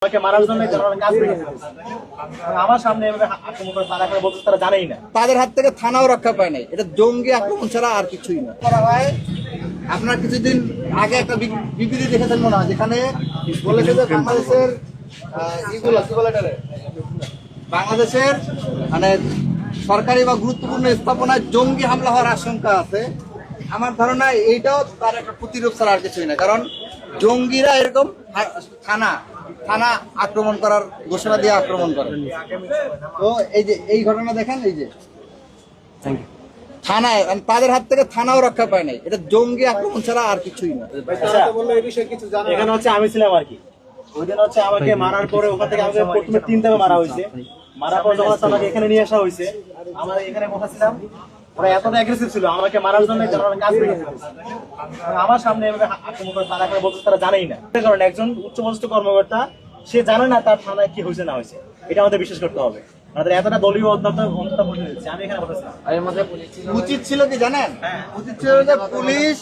আমাকে মারার জন্য কাজ আমার সামনে আক্রমণ করে তারা করে বলতে তারা জানেই না। তাদের হাত থেকে থানাও রক্ষা পায় নাই। এটা জঙ্গি আক্রমণ ছাড়া আর কিছুই না করা হয়। আপনার কিছুদিন আগে একটা বিবৃতি দেখেছেন মনে হয়, যেখানে বলেছে যে বাংলাদেশের বাংলাদেশের মানে সরকারি বা গুরুত্বপূর্ণ স্থাপনায় জঙ্গি হামলা হওয়ার আশঙ্কা আছে। আমার ধারণা এইটাও তার একটা প্রতিরূপ ছাড়া আর কিছুই না, কারণ জঙ্গিরা এরকম থানা আক্রমণ করার ঘোষণা দিয়ে আক্রমণ করে। তো এই যে এই ঘটনা দেখেন, এই যে থানায় তাদের হাত থেকে থানাও রক্ষা পায় নাই। এটা জঙ্গি আক্রমণ ছাড়া আর কিছুই না। এখানে হচ্ছে আমি ছিলাম আর কি, ওই দিন হচ্ছে আমাকে মারার পরে ওখান থেকে আমাকে প্রথমে 3 ধাপে মারা হয়েছে। মারার পর যখন আমাকে এখানে নিয়ে আসা হয়েছে, আমরা এখানে বসেছিলাম, ওরা এতটা অ্যাগ্রেসিভ ছিল আমাকে মারার জন্য কাজ ভেঙে ফেলেছে। আমার সামনে আক্রমণ করে তারা করে বলতে তারা জানেই না। কারণ একজন উচ্চপদস্থ কর্মকর্তা সে জানে না তার থানায় কি হয়েছে না হয়েছে, এটা আমাদের বিশ্বাস করতে হবে। আমাদের এতটা দলীয় অন্তত বসে দিচ্ছে। আমি এখানে বসেছিলাম, উচিত ছিল কি জানেন, উচিত ছিল যে পুলিশ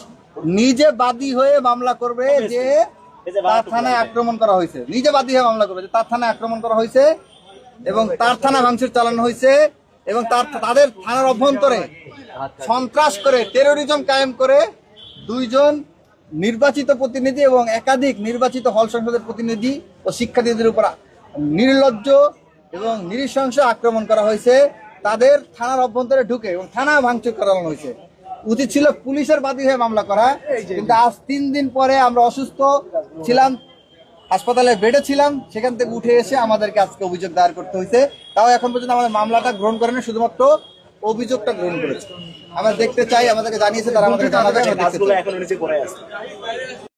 নিজে বাদী হয়ে মামলা করবে যে তার থানায় আক্রমণ করা হয়েছে, নিজে বাদী হয়ে মামলা করবে যে তার থানায় আক্রমণ করা হয়েছে এবং তার থানা ভাঙচুর চালানো হয়েছে এবং তাদের থানার অভ্যন্তরে সন্ত্রাস করে টেরোরিজম কায়েম করে 2 জন নির্বাচিত প্রতিনিধি এবং একাধিক নির্বাচিত হল সংসদের প্রতিনিধি ও শিক্ষার্থীদের উপর নির্লজ্জ এবং নৃশংস আক্রমণ করা হয়েছে। তাদের থানার অভ্যন্তরে ঢুকে এবং থানা ভাঙচুর করানো হয়েছে। উচিত ছিল পুলিশের বাদী হয়ে মামলা করা, কিন্তু আজ 3 দিন পরে আমরা অসুস্থ ছিলাম, হাসপাতালে বেডে ছিলাম, সেখান থেকে উঠে এসে আমাদেরকে আজকে অভিযোগ দায়ের করতে হয়েছে। তাও এখন পর্যন্ত আমাদের মামলাটা গ্রহণ করেনি, শুধুমাত্র অভিযোগটা গ্রহণ করেছে। আমরা দেখতে চাই, আমাদেরকে জানিয়েছে, তারা আমাদেরকে জানাবে।